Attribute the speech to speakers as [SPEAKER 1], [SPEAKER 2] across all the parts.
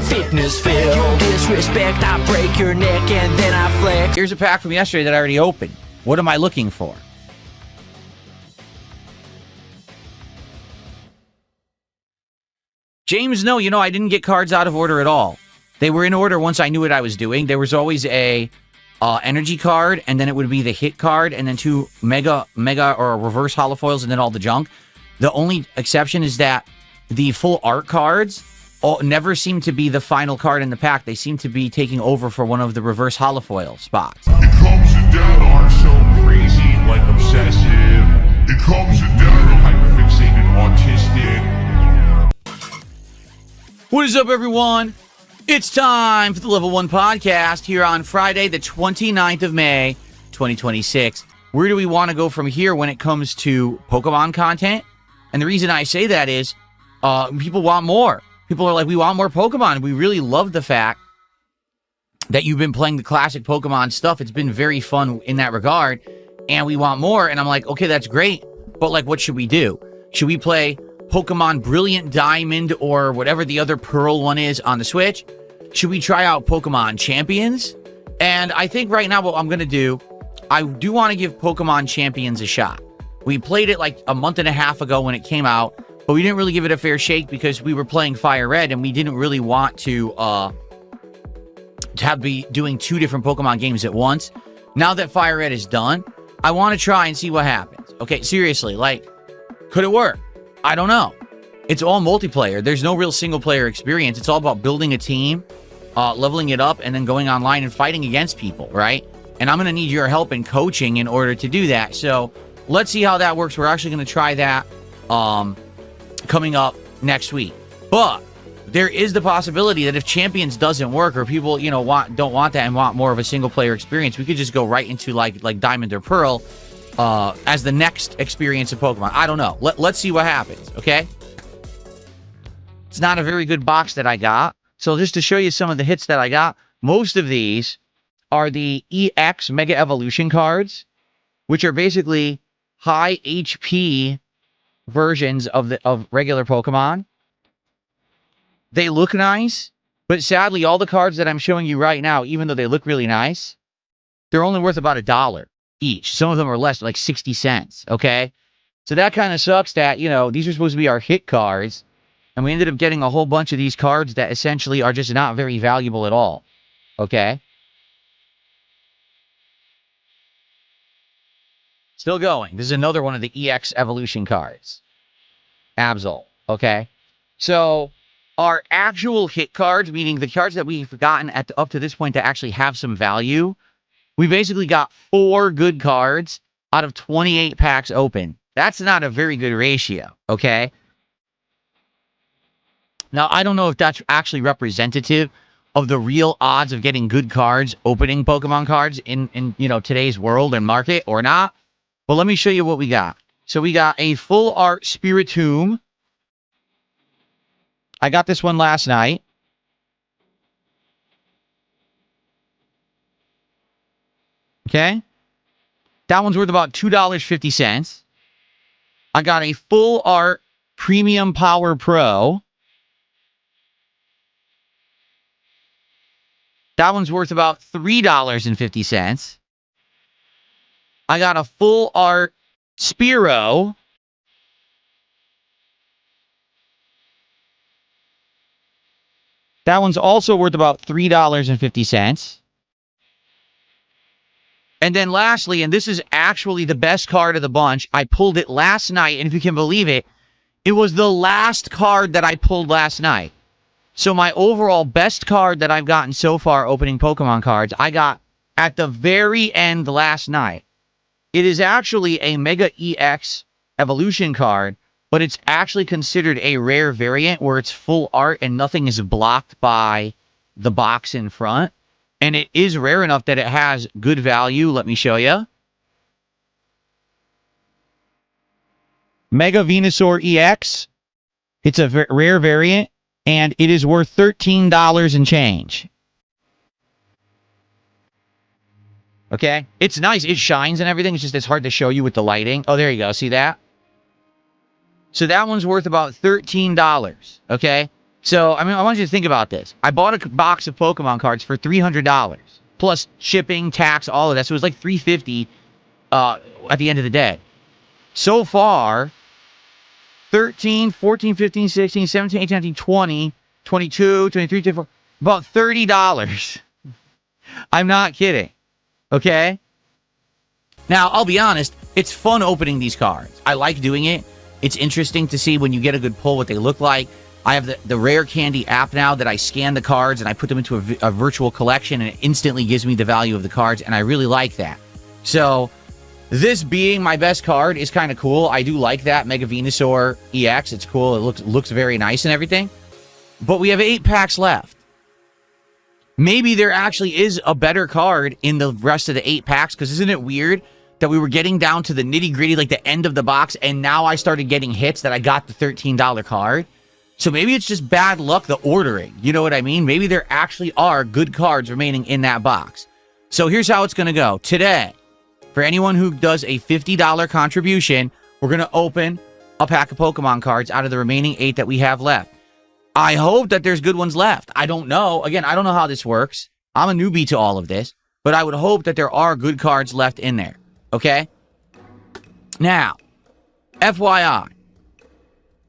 [SPEAKER 1] Fitness, Phil. Disrespect, I break your neck and then I flex.
[SPEAKER 2] Here's a pack from yesterday that I already opened. What am I looking for? James, no, I didn't get cards out of order at all. They were in order once I knew what I was doing. There was always a energy card, and then it would be the hit card, and then 2 mega or reverse holofoils, and then all the junk. The only exception is that the full art cards never seem to be the final card in the pack. They seem to be taking over for one of the reverse holofoil spots.
[SPEAKER 3] It comes and down are so crazy, like obsessive. It comes and down hyperfixated, autistic.
[SPEAKER 2] What is up, everyone? It's time for the Level 1 podcast here on Friday, the 29th of May, 2026. Where do we want to go from here when it comes to Pokemon content? And the reason I say that is people want more. People are like, we want more Pokemon. We really love the fact that you've been playing the classic Pokemon stuff. It's been very fun in that regard, and we want more. And I'm like, okay, that's great, but like, what should we do? Should we play Pokemon Brilliant Diamond or whatever the other Pearl one is on the Switch? Should we try out Pokemon Champions? And I think right now what I'm going to do, I do want to give Pokemon Champions a shot. We played it like a month and a half ago when it came out, but we didn't really give it a fair shake because we were playing Fire Red and we didn't really want to be doing 2 different Pokemon games at once. Now that Fire Red is done, I want to try and see what happens. Okay, seriously, like, could it work? I don't know. It's all multiplayer. There's no real single-player experience. It's all about building a team, leveling it up, and then going online and fighting against people, right? And I'm going to need your help in coaching in order to do that. So let's see how that works. We're actually going to try that coming up next week. But there is the possibility that if Champions doesn't work or people, don't want that and want more of a single-player experience, we could just go right into like Diamond or Pearl as the next experience of Pokemon. I don't know. Let's see what happens, okay? It's not a very good box that I got. So just to show you some of the hits that I got, most of these are the EX Mega Evolution cards, which are basically high HP versions of regular Pokemon. They look nice, but sadly, all the cards that I'm showing you right now, even though they look really nice, they're only worth about $1 each. Some of them are less, like 60 cents, okay? So that kind of sucks that, these are supposed to be our hit cards, and we ended up getting a whole bunch of these cards that essentially are just not very valuable at all, okay? Still going. This is another one of the EX Evolution cards. Absol, okay? So our actual hit cards, meaning the cards that we've gotten up to this point to actually have some value, we basically got 4 good cards out of 28 packs open. That's not a very good ratio, okay? Now, I don't know if that's actually representative of the real odds of getting good cards, opening Pokemon cards in today's world and market or not. But let me show you what we got. So we got a full art Spiritomb. I got this one last night. Okay? That one's worth about $2.50. I got a full art Premium Power Pro. That one's worth about $3.50. I got a full art Spearow. That one's also worth about $3.50. And then lastly, and this is actually the best card of the bunch, I pulled it last night, and if you can believe it, it was the last card that I pulled last night. So my overall best card that I've gotten so far opening Pokemon cards, I got at the very end last night. It is actually a Mega EX Evolution card, but it's actually considered a rare variant where it's full art and nothing is blocked by the box in front. And it is rare enough that it has good value. Let me show you. Mega Venusaur EX. It's a rare variant, and it is worth $13 and change. Okay? It's nice. It shines and everything. It's hard to show you with the lighting. Oh, there you go. See that? So that one's worth about $13. Okay? So, I mean, I want you to think about this. I bought a box of Pokemon cards for $300 plus shipping, tax, all of that. So it was like $350 at the end of the day. So far, 13, 14, 15, 16, 17, 18, 19, 20, 22, 23, 24, about $30. I'm not kidding. Okay? Now, I'll be honest, it's fun opening these cards. I like doing it. It's interesting to see when you get a good pull what they look like. I have the Rare Candy app now that I scan the cards and I put them into a virtual collection, and it instantly gives me the value of the cards, and I really like that. So, this being my best card is kind of cool. I do like that. Mega Venusaur EX. It's cool. It looks very nice and everything. But we have 8 packs left. Maybe there actually is a better card in the rest of the 8 packs, because isn't it weird that we were getting down to the nitty-gritty, like the end of the box, and now I started getting hits that I got the $13 card? So maybe it's just bad luck, the ordering. You know what I mean? Maybe there actually are good cards remaining in that box. So here's how it's going to go. Today, for anyone who does a $50 contribution, we're going to open a pack of Pokemon cards out of the remaining 8 that we have left. I hope that there's good ones left. I don't know. Again, I don't know how this works. I'm a newbie to all of this, but I would hope that there are good cards left in there. Okay? Now, FYI,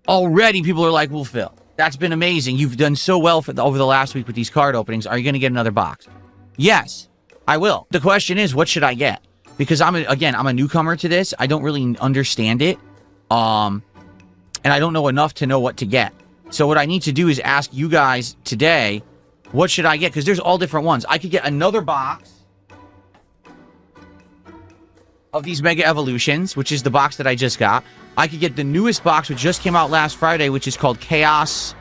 [SPEAKER 2] already people are like, well, Phil, that's been amazing. You've done so well over the last week with these card openings. Are you going to get another box? Yes, I will. The question is, what should I get? Because I'm a newcomer to this. I don't really understand it. And I don't know enough to know what to get. So what I need to do is ask you guys today, what should I get? Because there's all different ones. I could get another box of these Mega Evolutions, which is the box that I just got. I could get the newest box, which just came out last Friday, which is called Chaos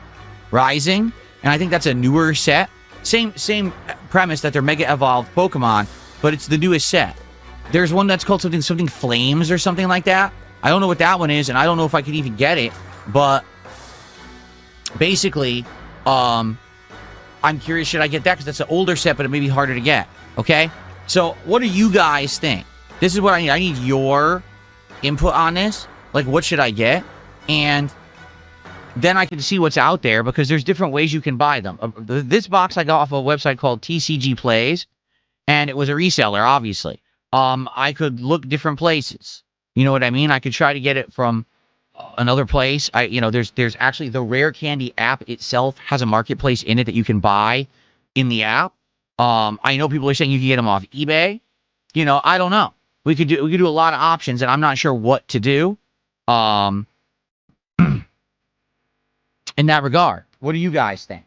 [SPEAKER 2] Rising. And I think that's a newer set. Same premise that they're Mega Evolved Pokemon, but it's the newest set. There's one that's called something Flames or something like that. I don't know what that one is, and I don't know if I could even get it. But basically, I'm curious, should I get that? Because that's an older set, but it may be harder to get. Okay? So, what do you guys think? This is what I need. I need your input on this. Like, what should I get? And then I can see what's out there, because there's different ways you can buy them. This box I got off a website called TCG Plays, and it was a reseller, obviously. I could look different places. You know what I mean? I could try to get it from another place. There's actually the Rare Candy app itself has a marketplace in it that you can buy in the app. I know people are saying you can get them off eBay. I don't know. We could do a lot of options, and I'm not sure what to do. In that regard, what do you guys think?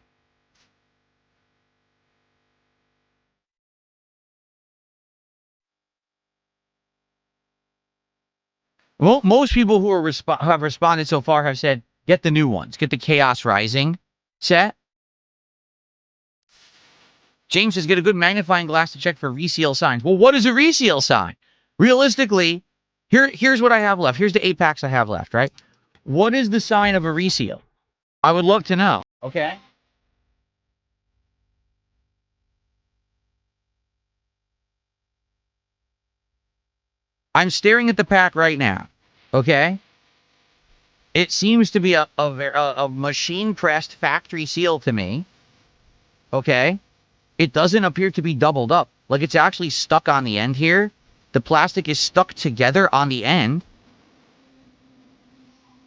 [SPEAKER 2] Well, most people who have responded so far have said, get the new ones. Get the Chaos Rising set. James says, get a good magnifying glass to check for reseal signs. Well, what is a reseal sign? Realistically, here's what I have left. Here's the 8 packs I have left, right? What is the sign of a reseal? I would love to know. Okay? I'm staring at the pack right now. Okay? It seems to be a machine-pressed factory seal to me. Okay? It doesn't appear to be doubled up. Like, it's actually stuck on the end here. The plastic is stuck together on the end.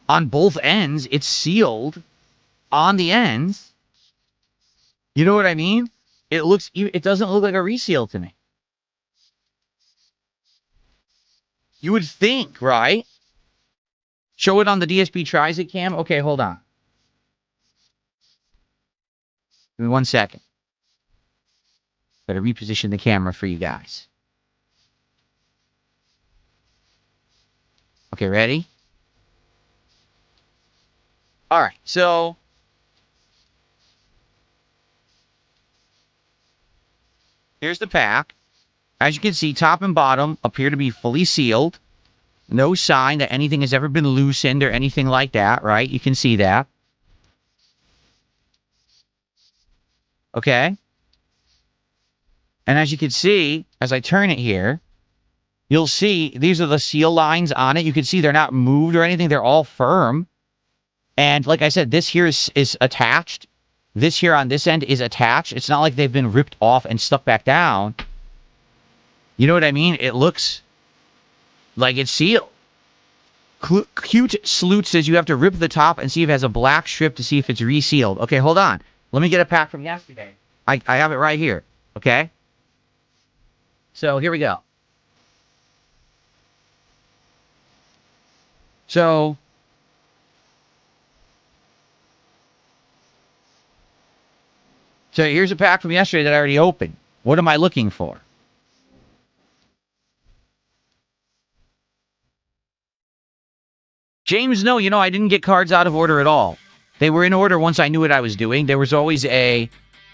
[SPEAKER 2] On both ends, it's sealed on the ends. You know what I mean? It doesn't look like a reseal to me. You would think, right? Show it on the DSP Tries It cam. Okay, hold on. Give me 1 second. Better reposition the camera for you guys. Okay, ready? All right, so here's the pack. As you can see, top and bottom appear to be fully sealed. No sign that anything has ever been loosened or anything like that, right? You can see that. Okay? And as you can see, as I turn it here, you'll see these are the seal lines on it. You can see they're not moved or anything. They're all firm. And like I said, this here is attached. This here on this end is attached. It's not like they've been ripped off and stuck back down. You know what I mean? It looks like it's sealed. Cute Salute says you have to rip the top and see if it has a black strip to see if it's resealed. Okay, hold on. Let me get a pack from yesterday. I have it right here. Okay? So, here we go. So, here's a pack from yesterday that I already opened. What am I looking for? James, no, you know, I didn't get cards out of order at all. They were in order once I knew what I was doing. There was always a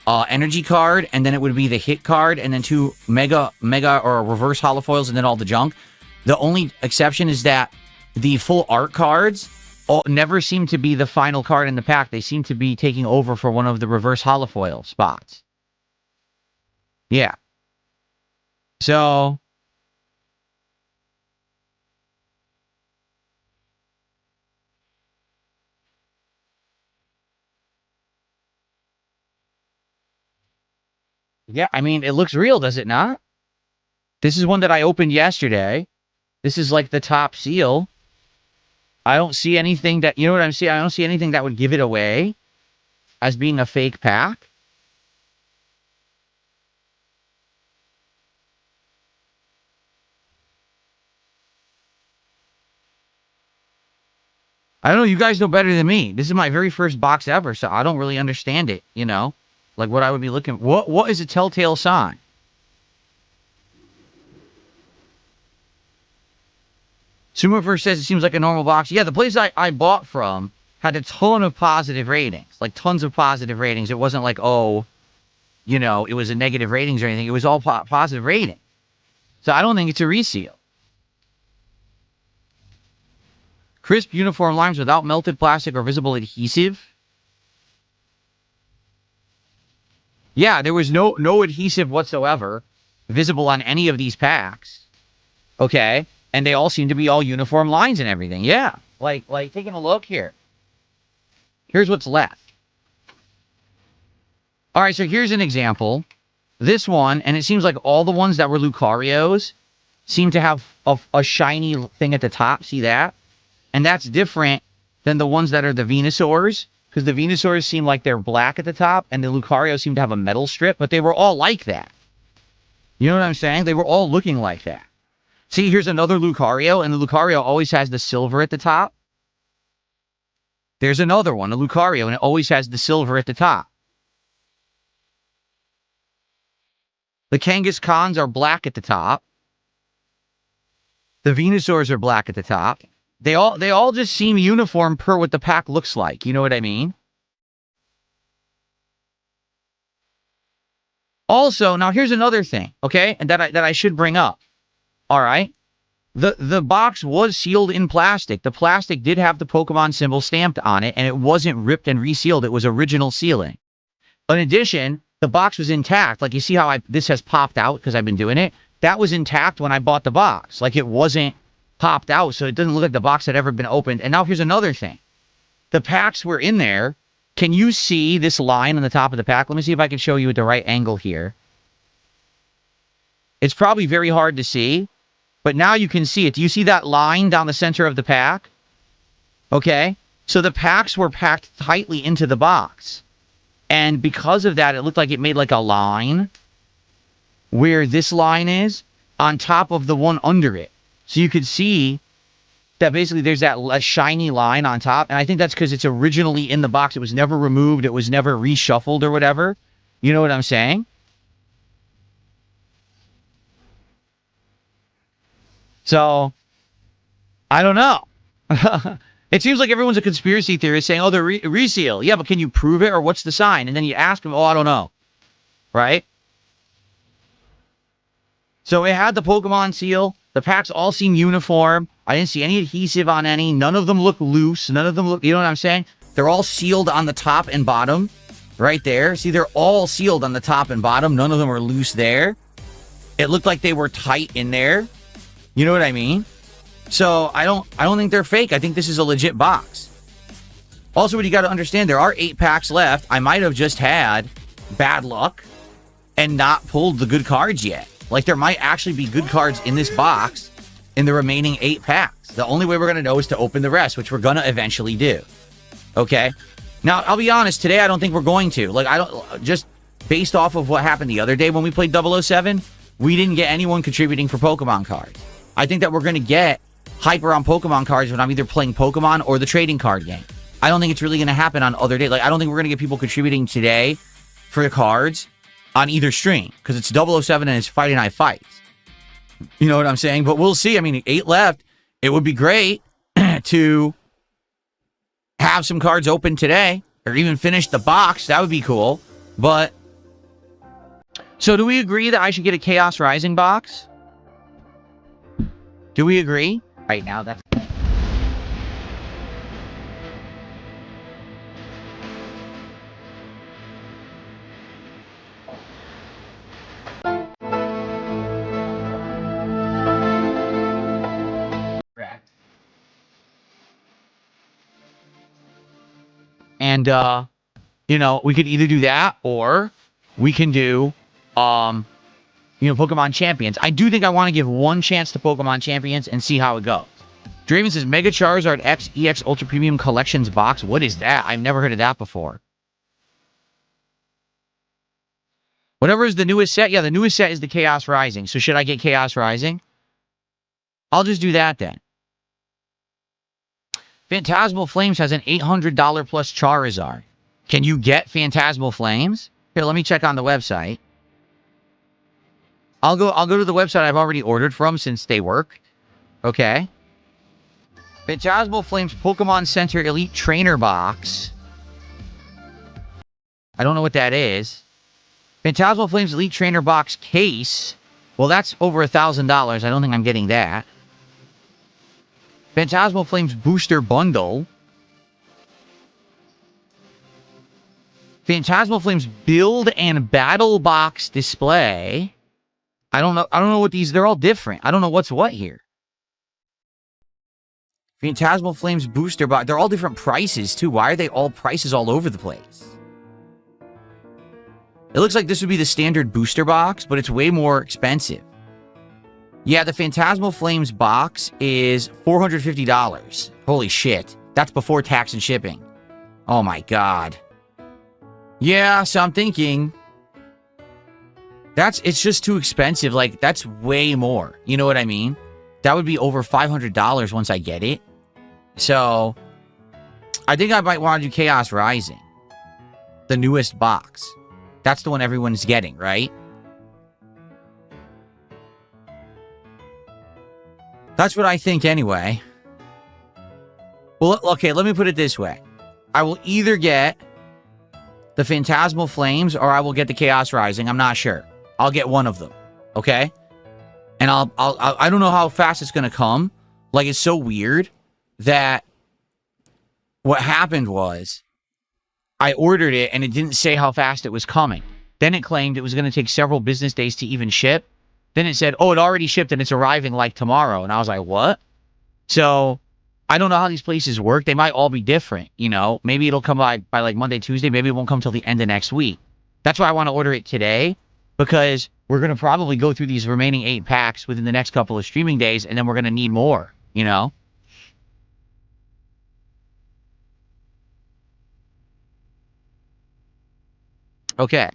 [SPEAKER 2] energy card, and then it would be the hit card, and then 2 mega or reverse holofoils, and then all the junk. The only exception is that the full art cards never seem to be the final card in the pack. They seem to be taking over for one of the reverse holofoil spots. Yeah. So... yeah, I mean, it looks real, does it not? This is one that I opened yesterday. This is like the top seal. I don't see anything that, you know what I'm saying? I don't see anything that would give it away as being a fake pack. I don't know, you guys know better than me. This is my very first box ever, so I don't really understand it, you know? Like what I would be looking for. What is a telltale sign? Sumoverse says it seems like a normal box. Yeah, the place I bought from had a ton of positive ratings. Like, tons of positive ratings. It wasn't like, oh, you know, it was a negative ratings or anything. It was all positive rating. So I don't think it's a reseal. Crisp uniform lines without melted plastic or visible adhesive. Yeah, there was no adhesive whatsoever visible on any of these packs. Okay? And they all seem to be all uniform lines and everything. Yeah. Like taking a look here. Here's what's left. All right, so here's an example. This one, and it seems like all the ones that were Lucarios seem to have a shiny thing at the top. See that? And that's different than the ones that are the Venusaurs, because the Venusaurs seem like they're black at the top, and the Lucarios seem to have a metal strip, but they were all like that. You know what I'm saying? They were all looking like that. See, here's another Lucario, and the Lucario always has the silver at the top. There's another one, a Lucario, and it always has the silver at the top. The Kangaskhan's are black at the top. The Venusaurs are black at the top. They all just seem uniform per what the pack looks like. You know what I mean? Also, now here's another thing, okay? And that I should bring up. All right? The box was sealed in plastic. The plastic did have the Pokemon symbol stamped on it, and it wasn't ripped and resealed. It was original sealing. In addition, the box was intact. Like, you see how this has popped out because I've been doing it? That was intact when I bought the box. Like, it wasn't popped out, so it doesn't look like the box had ever been opened. And now here's another thing. The packs were in there. Can you see this line on the top of the pack? Let me see if I can show you at the right angle here. It's probably very hard to see, but now you can see it. Do you see that line down the center of the pack? Okay. So the packs were packed tightly into the box. And because of that, it looked like it made like a line where this line is on top of the one under it. So you could see that basically there's that shiny line on top. And I think that's because it's originally in the box. It was never removed. It was never reshuffled or whatever. You know what I'm saying? So, I don't know. It seems like everyone's a conspiracy theorist saying, oh, they're reseal. Yeah, but can you prove it or what's the sign? And then you ask them, oh, I don't know. Right? So it had the Pokemon seal. The packs all seem uniform. I didn't see any adhesive on any. None of them look loose. None of them look, you know what I'm saying? They're all sealed on the top and bottom. Right there. See, they're all sealed on the top and bottom. None of them are loose there. It looked like they were tight in there. You know what I mean? So I don't think they're fake. I think this is a legit box. Also, what you got to understand, there are 8 packs left. I might have just had bad luck and not pulled the good cards yet. Like, there might actually be good cards in this box in the remaining 8 packs. The only way we're going to know is to open the rest, which we're going to eventually do. Okay? Now, I'll be honest, today I don't think we're going to. Like, I don't, just based off of what happened the other day when we played 007, we didn't get anyone contributing for Pokemon cards. I think that we're going to get hyper on Pokemon cards when I'm either playing Pokemon or the trading card game. I don't think it's really going to happen on other days. Like, I don't think we're going to get people contributing today for the cards on either stream, because it's 007 and it's Friday Night Fights. You know what I'm saying? But we'll see. I mean, 8 left. It would be great to have some cards open today, or even finish the box. That would be cool. But, so do we agree that I should get a Chaos Rising box? Do we agree? Right now, that's... And, you know, we could either do that, or we can do, you know, Pokemon Champions. I do think I want to give one chance to Pokemon Champions and see how it goes. Draven says, Mega Charizard X EX Ultra Premium Collections box. What is that? I've never heard of that before. Whatever is the newest set? Yeah, the newest set is the Chaos Rising. So should I get Chaos Rising? I'll just do that then. Phantasmal Flames has an $800 plus Charizard. Can you get Phantasmal Flames? Here, let me check on the website. I'll go to the website I've already ordered from since they work. Okay. Phantasmal Flames Pokemon Center Elite Trainer Box. I don't know what that is. Phantasmal Flames Elite Trainer Box Case. Well, that's over $1,000. I don't think I'm getting that. Phantasmal Flames Booster Bundle. Phantasmal Flames Build and Battle Box Display. I don't know what these... They're all different. I don't know what's what here. Phantasmal Flames Booster Box. They're all different prices, too. Why are they all prices all over the place? It looks like this would be the standard booster box, but it's way more expensive. Yeah, the Phantasmal Flames box is $450. Holy shit. That's before tax and shipping. Oh my god. Yeah, so I'm thinking... It's just too expensive. Like, that's way more. You know what I mean? That would be over $500 once I get it. So, I think I might want to do Chaos Rising. The newest box. That's the one everyone's getting, right? That's what I think anyway. Well, okay, let me put it this way. I will either get the Phantasmal Flames or I will get the Chaos Rising. I'm not sure. I'll get one of them. Okay? And I don't know how fast it's going to come. Like, it's so weird that what happened was I ordered it and it didn't say how fast it was coming. Then it claimed it was going to take several business days to even ship. Then it said, oh, it already shipped and it's arriving like tomorrow. And I was like, what? So, I don't know how these places work. They might all be different, you know? Maybe it'll come by like Monday, Tuesday. Maybe it won't come till the end of next week. That's why I want to order it today. Because we're going to probably go through these remaining 8 packs within the next couple of streaming days. And then we're going to need more, you know? Okay.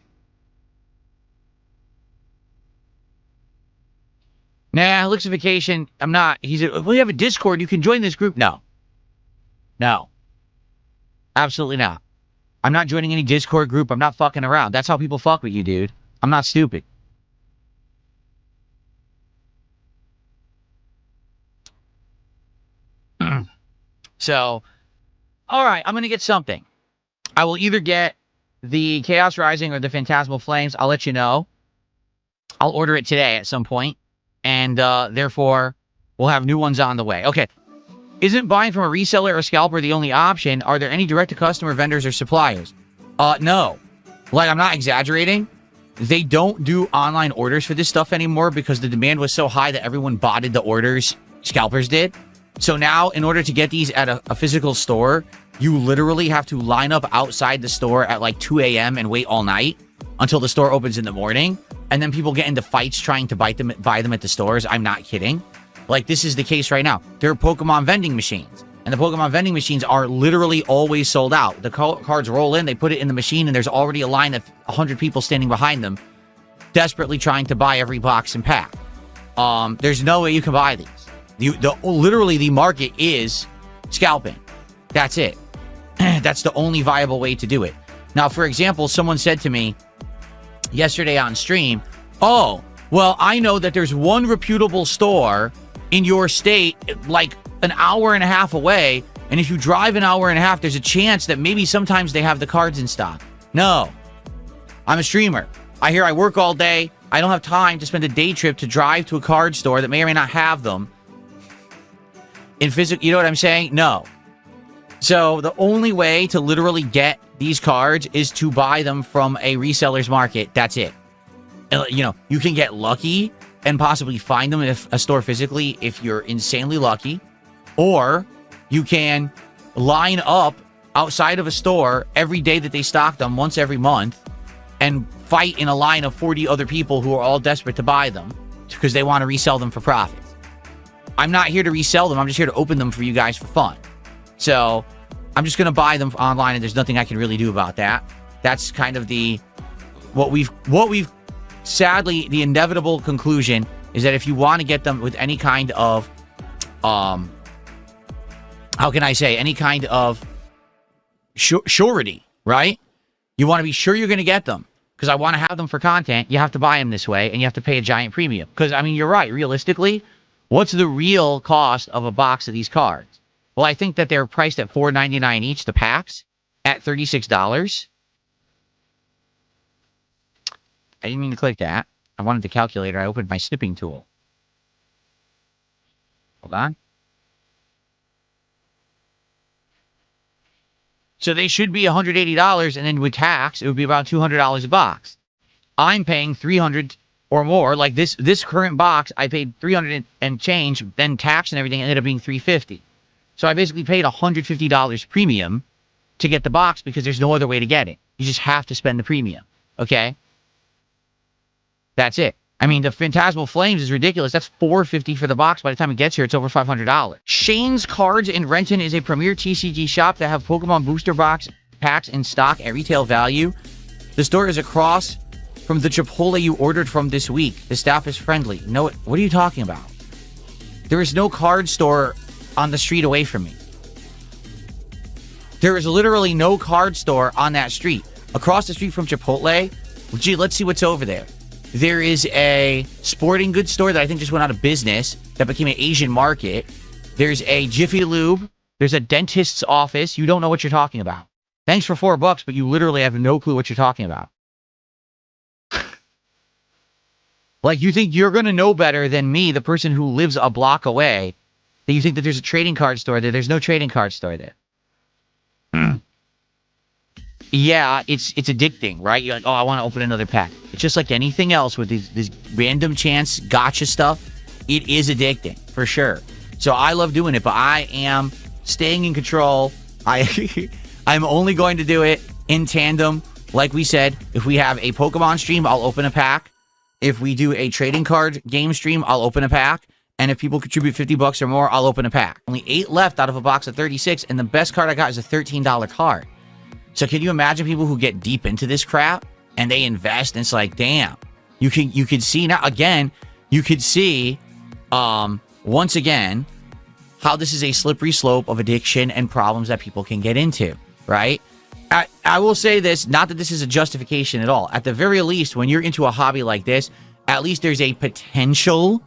[SPEAKER 2] Nah, Lixification, I'm not. He said, well, you have a Discord. You can join this group. No. No. Absolutely not. I'm not joining any Discord group. I'm not fucking around. That's how people fuck with you, dude. I'm not stupid. So, alright, I'm going to get something. I will either get the Chaos Rising or the Phantasmal Flames. I'll let you know. I'll order it today at some point. And, therefore, we'll have new ones on the way. Okay. Isn't buying from a reseller or scalper the only option? Are there any direct-to-customer vendors or suppliers? No. Like, I'm not exaggerating. They don't do online orders for this stuff anymore because the demand was so high that everyone botted the orders scalpers did. So now, in order to get these at a physical store, you literally have to line up outside the store at like 2 a.m. and wait all night until the store opens in the morning. And then people get into fights trying to buy them at the stores. I'm not kidding. Like, this is the case right now. There are Pokemon vending machines. And the Pokemon vending machines are literally always sold out. The cards roll in, they put it in the machine, and there's already a line of 100 people standing behind them, desperately trying to buy every box and pack. There's no way you can buy these. Literally, the market is scalping. That's it. That's the only viable way to do it. Now, for example, someone said to me yesterday on stream, oh, well, I know that there's one reputable store in your state, like an hour and a half away, and if you drive an hour and a half, there's a chance that maybe sometimes they have the cards in stock. No. I'm a streamer. I work all day. I don't have time to spend a day trip to drive to a card store that may or may not have them. In physical, you know what I'm saying? No. So the only way to literally get these cards is to buy them from a reseller's market. That's it. You know, you can get lucky and possibly find them in a store physically if you're insanely lucky. Or you can line up outside of a store every day that they stock them, once every month, and fight in a line of 40 other people who are all desperate to buy them because they want to resell them for profits. I'm not here to resell them. I'm just here to open them for you guys for fun. So I'm just going to buy them online, and there's nothing I can really do about that. That's kind of what we've sadly, the inevitable conclusion is that if you want to get them with any kind of, how can I say, any kind of surety, right? You want to be sure you're going to get them. Because I want to have them for content, you have to buy them this way, and you have to pay a giant premium. Because, I mean, you're right. Realistically, what's the real cost of a box of these cards? Well, I think that they're priced at $4.99 each, the packs, at $36. I didn't mean to click that. I wanted the calculator. I opened my snipping tool. Hold on. So they should be $180, and then with tax, it would be about $200 a box. I'm paying $300 or more. Like this current box, I paid $300 and change, then tax and everything ended up being $350. So I basically paid $150 premium to get the box because there's no other way to get it. You just have to spend the premium. Okay? That's it. I mean, the Phantasmal Flames is ridiculous. That's $450 for the box. By the time it gets here, it's over $500. Shane's Cards in Renton is a premier TCG shop that have Pokemon booster box packs in stock at retail value. The store is across from the Chipotle you ordered from this week. The staff is friendly. No, what are you talking about? There is no card store on the street away from me. There is literally no card store on that street. Across the street from Chipotle, gee, let's see what's over there. There is a sporting goods store that I think just went out of business that became an Asian market. There's a Jiffy Lube. There's a dentist's office. You don't know what you're talking about. Thanks for $4, but you literally have no clue what you're talking about. Like, you think you're going to know better than me, the person who lives a block away, that you think that there's a trading card store there. There's no trading card store there. Yeah, it's addicting, right? You're like, oh, I want to open another pack. It's just like anything else with this random chance gotcha stuff. It is addicting, for sure. So I love doing it, but I am staying in control. I'm only going to do it in tandem. Like we said, if we have a Pokemon stream, I'll open a pack. If we do a trading card game stream, I'll open a pack. And if people contribute $50 or more, I'll open a pack. Only 8 left out of a box of 36, and the best card I got is a $13 card. So can you imagine people who get deep into this crap and they invest, and it's like, damn. You could see now, again, you could see, once again, how this is a slippery slope of addiction and problems that people can get into, right? I will say this, not that this is a justification at all. At the very least, when you're into a hobby like this, at least there's a potential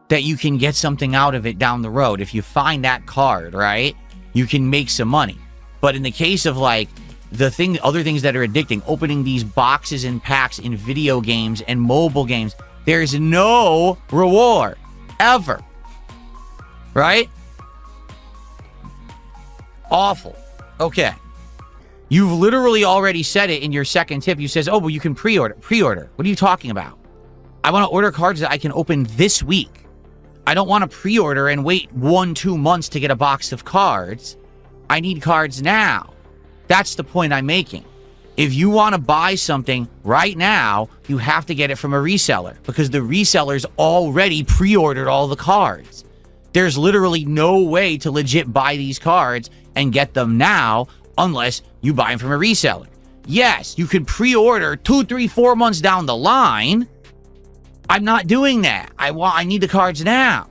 [SPEAKER 2] that you can get something out of it down the road. If you find that card, right, you can make some money. But in the case of, like, other things that are addicting, opening these boxes and packs in video games and mobile games, there's no reward ever, right? Awful. Okay, you've literally already said it in your second tip. You says, oh, well, you can pre-order. What are you talking about? I want to order cards that I can open this week. I don't want to pre-order and wait 1-2 months to get a box of cards. I need cards now. That's the point I'm making. If you want to buy something right now, you have to get it from a reseller because the reseller's already pre-ordered all the cards. There's literally no way to legit buy these cards and get them now unless you buy them from a reseller. Yes, you can pre-order 2, 3, 4 months down the line. I'm not doing that. I need the cards now.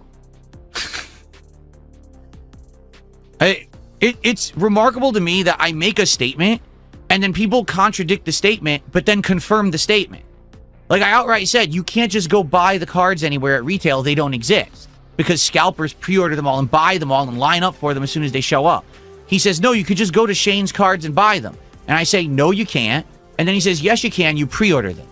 [SPEAKER 2] It's remarkable to me that I make a statement and then people contradict the statement, but then confirm the statement. Like I outright said, you can't just go buy the cards anywhere at retail. They don't exist because scalpers pre-order them all and buy them all and line up for them as soon as they show up. He says, no, you could just go to Shane's Cards and buy them. And I say, no, you can't. And then he says, yes, you can. You pre-order them.